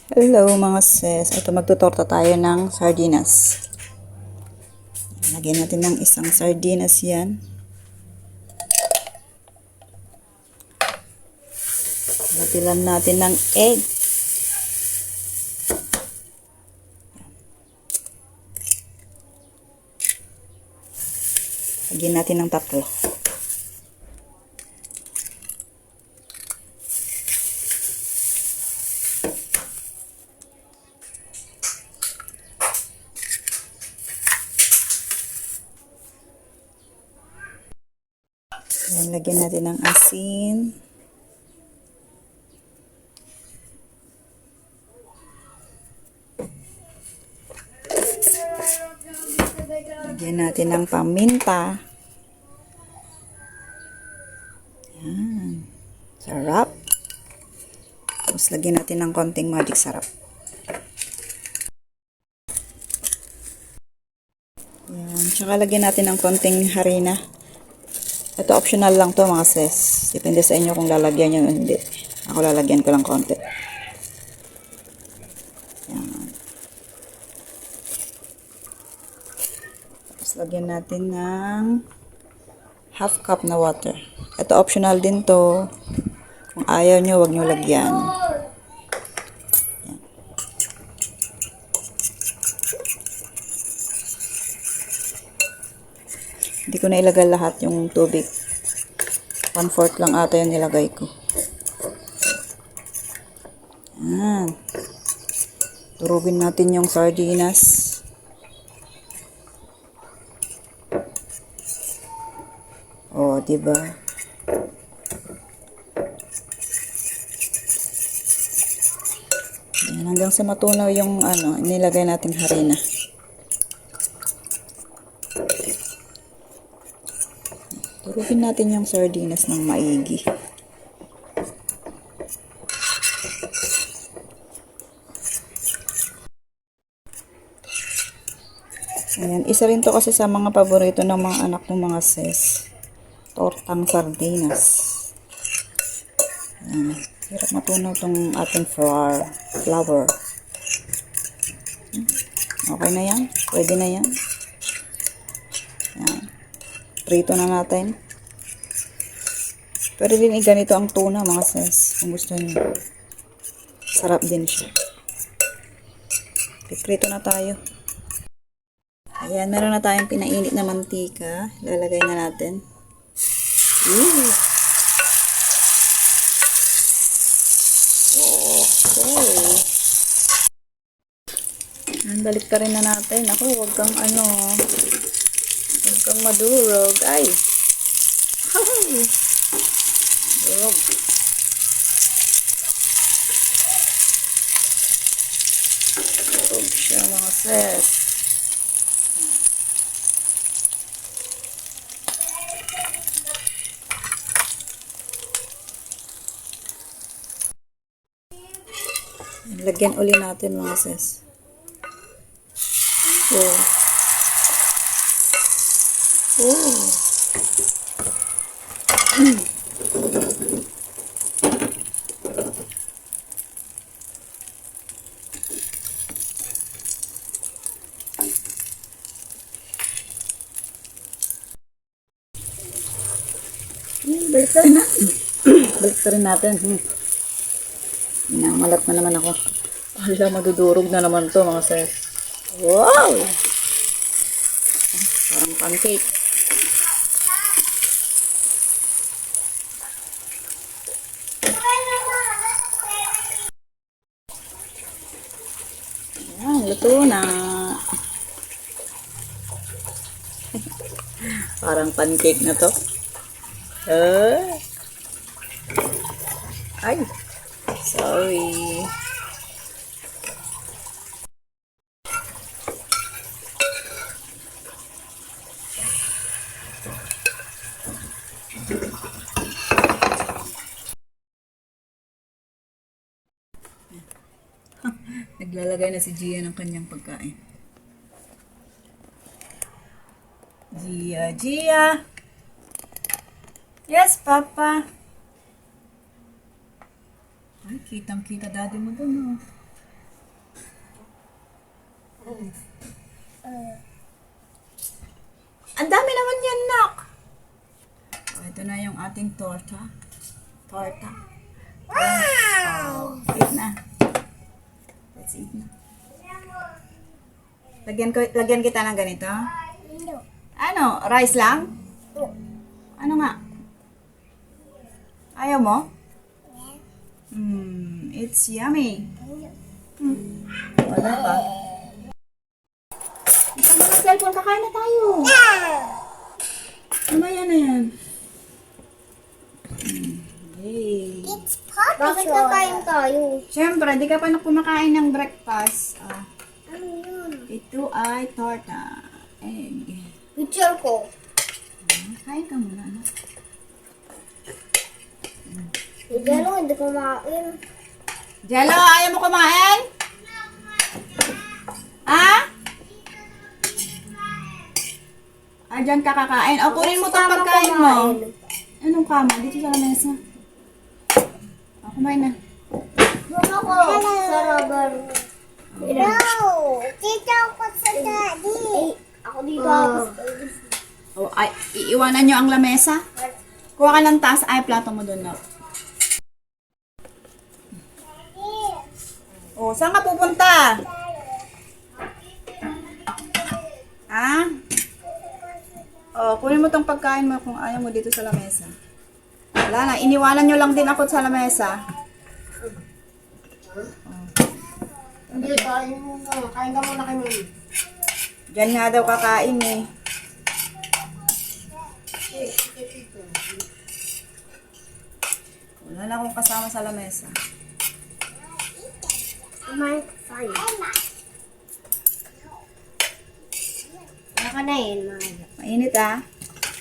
Hello mga sis. Ito magtutorta tayo ng sardinas. Lagyan natin ng isang sardinas yan. Lagyan natin ng egg. Lagyan natin ng tatlo. Ayan, lagyan natin ng asin. Lagyan natin ng paminta. Ayan. Sarap. Tapos lagyan natin ng konting magic sarap. Ayan. Tsaka lagyan natin ng konting harina. Ito optional lang to mga sis. Depende sa inyo kung lalagyan nyo o hindi. Ako lalagyan ko lang konti. Ayan. Tapos lagyan natin ng half cup na water. Ito optional din to. Kung ayaw nyo, wag nyo lagyan. Ayan. Hindi ko na ilagay lahat yung tubig. 1/4 lang ata yung nilagay ko. Ayan. Durugin natin yung sardinas. Oh, diba? Ayan, hanggang sa matunaw yung nilagay nating harina. Durugin natin yung sardinas ng maigi. Ayan, isa rin to kasi sa mga paborito ng mga anak ng mga sis. Tortang sardinas. Ayan, hirap matunaw tong ating flour. Okay na yan? Pwede na yan? Ayan. Prito na natin. Pero din ganito ang tuna mga sis. Kung gusto niyo. Sarap din siya. Prito na tayo. Ayan, meron na tayong pinainit na mantika. Lalagay na natin. Okay. Ayan, balik ka rin na natin. Ako, huwag kang huwag kang madurog. Ay! Ay! Durog. Durog siya mga sis. Lagyan uli natin mga sis. Oh. Oh. Balik rin natin. Balik rin natin. Minamalat na naman ako. Hala, madudurog na naman to mga sis. Wow! Parang pancake. Ayan, luto na. Parang pancake na to. Ay, sorry. Naglalagay na si Gia ng kanyang pagkain. Gia. Yes, Papa. Ay, kitang-kita daddy mo dun, oh. Ang dami naman yan, nak. Oh, ito na yung ating torta. Torta. Wow! Eat na. Let's eat na. Lagyan kita ng ganito? Ano? Rice lang? Ano nga? Ayaw mo? It's yummy. Wala pa. Ito mo ng cellphone, kakain na tayo. Ano yan na yan? Yay. Bakit kakain tayo? Siyempre, di ka pa na kumakain ng breakfast. Ano yun? Ito ay torta. Egg. Picture ko. Kain ka muna, ano? Jello, hindi ko makain. Jello, ayaw mo kumain? Ha? Dyan ka kakain. O, kunin mo itong pagkain mo. Anong kama? Dito sa lamesa. O, kumain na. Doon ako. Sa rubber. No! Dito ako sa daddy. Ako dito ako sa daddy. O, ay, iiwanan nyo ang lamesa? Kuha ka ng taas. Ay, plato mo doon na. O, saan ka pupunta? Ha? O, kunin mo tong pagkain mo kung ayaw mo dito sa lamesa. Wala na, iniwanan nyo lang din ako sa lamesa. Hindi, kain muna. Kain ka muna kay Mami. Diyan nga daw kakain eh. Wala na akong kasama sa lamesa. Kumain ka fine. Naka na yun, Maya. Mainit ah.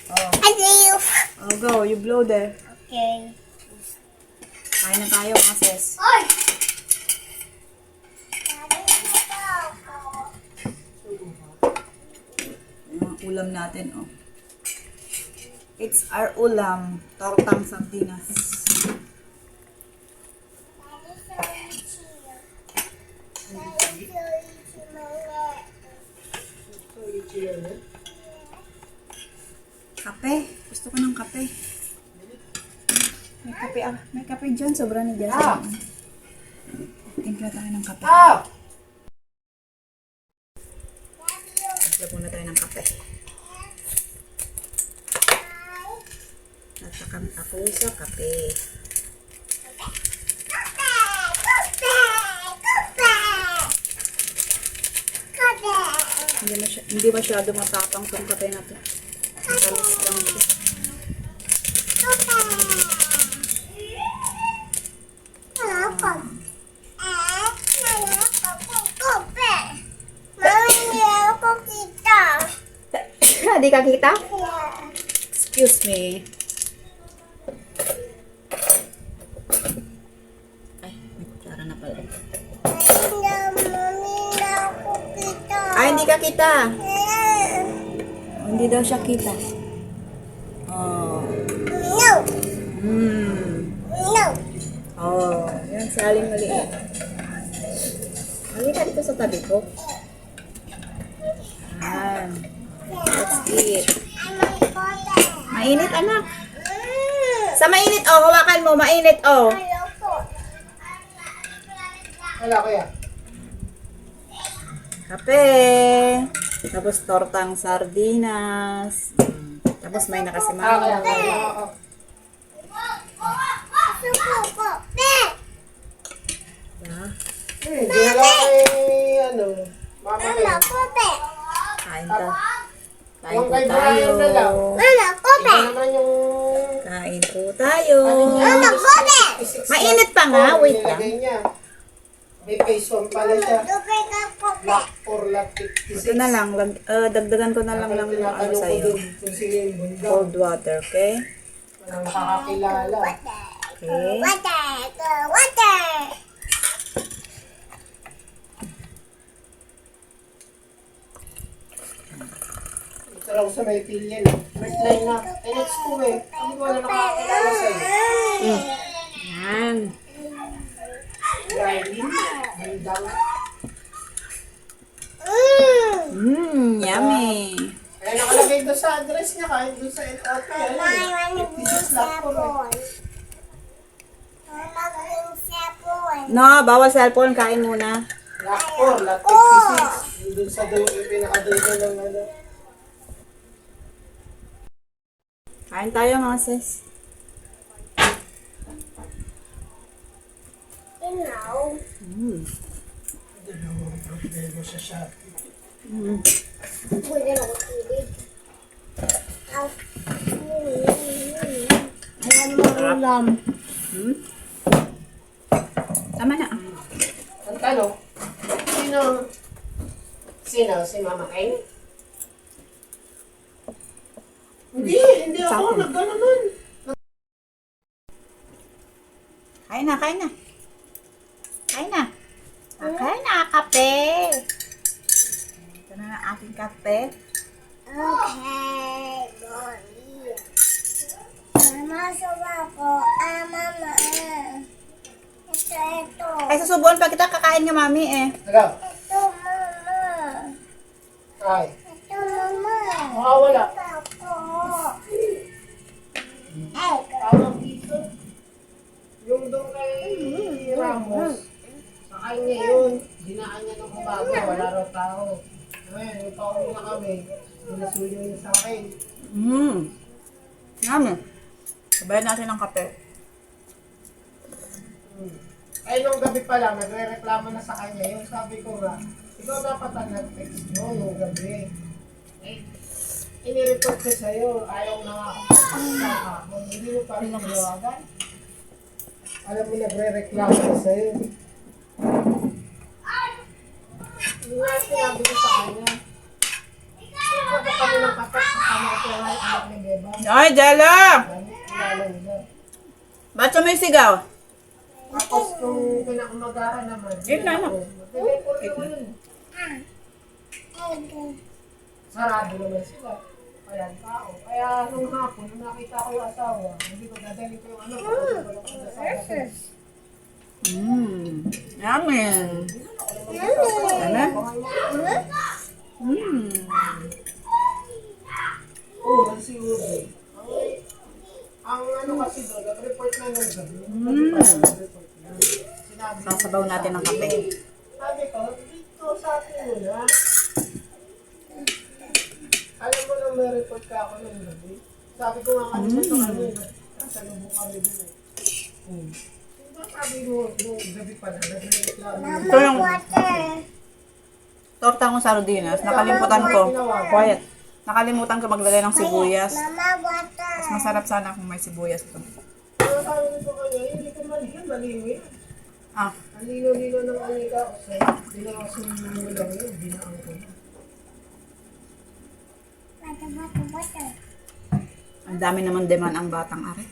Oh. Adiyo! Oh, go. You blow there. Okay. Kain na tayo, mga sis. Oy! Yung mga ulam natin, oh. It's our ulam. Tortang sardinas. Kape. Gusto ko ng kape. May kape ah. May kape dyan. Sobra ni Jess. Timpla tayo ng kape. Timpla muna tayo ng kape. Natakam ako sa kape. Hindi masyado matapang tong kape na to. Matamis lang ito. Di ka kita? Excuse me. Ay, may kutsara na pala. Ay, hindi ka kita. Oh, hindi daw siya kita. Oh. No! No! Oh, yan, saling maliit. Halika dito sa tabi ko. Yan. Let's eat. Mainit, anak. Sa mainit, oh. Hawakan mo, mainit, oh. Wala kaya. Kape. Tapos tortang sardinas. Tapos may nakasimango. Hindi na lang kay, Mama kayo. Kain ta. Kain Yung po kay tayo. Brian na lang. Iba naman yung... Kain po tayo. Isik Mainit pa nga. Wait lang. nilagay niya. May phase 1 pala siya. Black for lap 56. Ito na lang. Dagdagan ko na lang ng ano Tinatanong ko sa'yo. dun kung sino yung bundok. Cold water, okay? Walang nakakakilala. Okay. Ito lang sa may pilyan. First line na. Eh, next ko eh. Hindi ko na nakakakilala sa'yo. Yan. Riley. Bandang. Yummy. Kaya nakalagay doon sa address niya, kahit doon sa LOT. No, bawal cellphone. Kain muna. Lot 4, lot 56. Doon sa doon yung pinaka-doon ng ano. Kain tayo mga sis. Dalawang problema sa Shopee. Tama na. Ang tanong, sino? Si Mama Eng? Hindi ako. Nagano nun. Kain na, kain na. Kain na. Kain na, kape. Ito na ang aking kape. Okay, Molly. Mama, suba ko. Mama. Ito. Ay, susubuan pa kita, kakain nga mami eh. Taga. Ito, Mama. Ay. Ito, Mama. Makawala. Ako. Ay, Tawag dito. Yung doon kay Ramos. Sa kanya yun. Dinaan niya ng umaga. Wala raw tao. Ngayon, yung pauwi na kami. Pinasuyo niya sa akin. Yummy. Sabayan natin ng kape. Ay, nung gabi pa lang, nagre-reklamo na sa kanya. Yung sabi ko nga, ikaw dapat ang nag-text mo nung gabi. Eh, inireport ko sa'yo. Ayaw na nga ako. Hindi mo pa rin nabawagan. Alam mo, nagre-reklamo na sa'yo. Yung nga sinabi ko sa kanya. Ikaw kami ng kapat sa kamay ko nga anak ni Beba. Ay, Jella! Kilala nila. Ba't sumisigaw? Tapos kung pinakamagahan naman. Eat na, anak. Mag-report ko yun. Sarado naman sila. Walang tao. Kaya nung hapon, nung nakita ko yung asawa, hindi ko dadalhin ko yung anak ko. Yummy. Ano? Oo, si Ubi. Ang ano kasi doon, nag-report na yung gabi. Nag-report na. Sinabi ko, Sasabaw natin ng kape. sabi ko, dito sa akin mo na. Alam mo nang may report ka ako ng gabi. Sabi ko nga kalimutan kami, nasalubong kami doon eh. Diba sabi mo, nung gabi pa na, nag-reklamo. Ito yung torta kong sardinas. Nakalimutan ko. Quiet. Nakalimutan ko maglagay ng sibuyas. Mama, water. Mas masarap sana kung may sibuyas ito. Pero sabi ko kanya, hindi ko malihan, maliho yan. Ah, Ang lino-lino ng alika ko sa'yo. Dinakasin mo lang yun, dinaan ko. Water. ang dami naman deman ang batang are.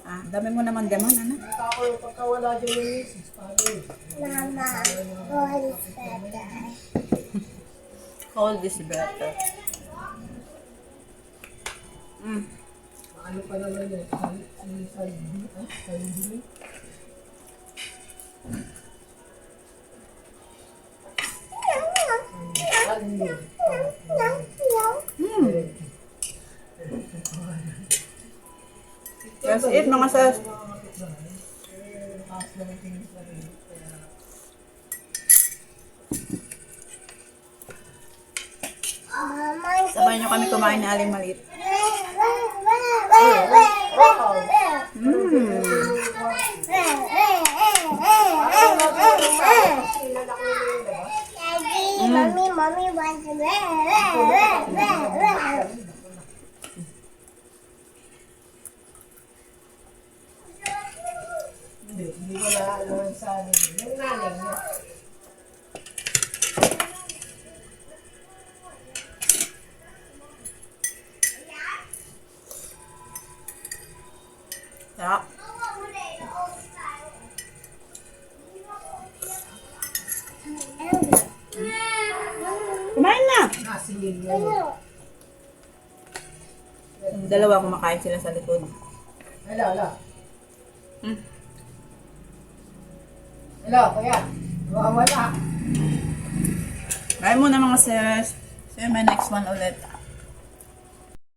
Ah, dami mo naman deman, ano? Nakita ko yung pagkawala dyan yung misis, paano yun? Mama, all is better. Cold is better. Ano pa naman yun? Salibili? That's it, mga sas. Sabay nyo kami kumain na aling maliit. Mommy wants Hindi ko na alam sa amin. Yung nanay niya. Sarap. Kumain na! Nasilin niya yun. Yung dalawa kumakain sila sa likod. Hello. Hello, kuya. Wala. Bye muna mga sis. See you in my next one ulit.